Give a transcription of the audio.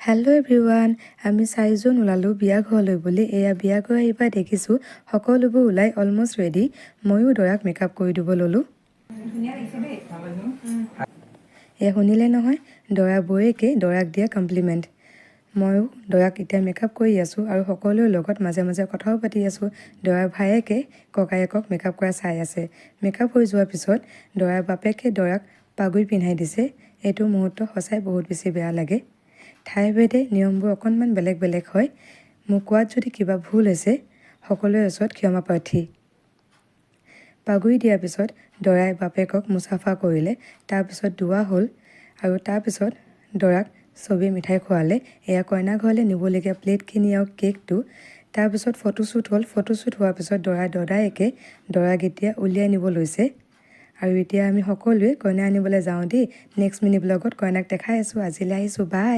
Hello' everyone, আমি 4জন ওলালোঁ বিয়া ঘৰলৈ বুলি। এয়া বিয়া ঘৰ আহিবা দেখিছোঁ সকলোবোৰ ওলাই অলমষ্ট ৰেডি। ময়ো দৰাক মেকআপ কৰি দিব ল'লোঁ। এয়া শুনিলে নহয়, দৰা বৌয়েকে দৰাক দিয়া কমপ্লিমেণ্ট। ময়ো দৰাক এতিয়া মেকআপ কৰি আছোঁ আৰু সকলোৰে লগত মাজে মাজে কথাও পাতি আছোঁ। দৰাৰ ভায়েকে ককায়েকক মেকআপ কৰা চাই আছে। মেকআপ হৈ যোৱাৰ পিছত দৰাৰ বাপেকে দৰাক পাগুৰি পিন্ধাই দিছে। এইটো মুহূৰ্ত সঁচাই বহুত বেছি বেয়া লাগে। ঠাইভেদে নিয়মবোৰ অকণমান বেলেগ বেলেগ হয়। মোক কোৱাত যদি কিবা ভুল হৈছে সকলোৰে ওচৰত ক্ষমা প্ৰাৰ্থী। পাগুৰি দিয়াৰ পিছত দৰাই বাপেকক মুচাফা কৰিলে, তাৰপিছত দুৱা হ'ল আৰু তাৰপিছত দৰাক চবেই মিঠাই খোৱালে। এয়া কইনা ঘৰলৈ নিবলগীয়া প্লেটখিনি আৰু কেকটো। তাৰপিছত ফটোশ্বুট হ'ল। ফটোশ্বুট হোৱাৰ পিছত দৰাৰ দদায়েকে দৰাক এতিয়া উলিয়াই নিব লৈছে আৰু এতিয়া আমি সকলোৱে কইনা আনিবলৈ যাওঁ দেই। নেক্সট মিনি ব্লগত কইনাক দেখাই আছোঁ। আজিলৈ আহিছোঁ, বাই।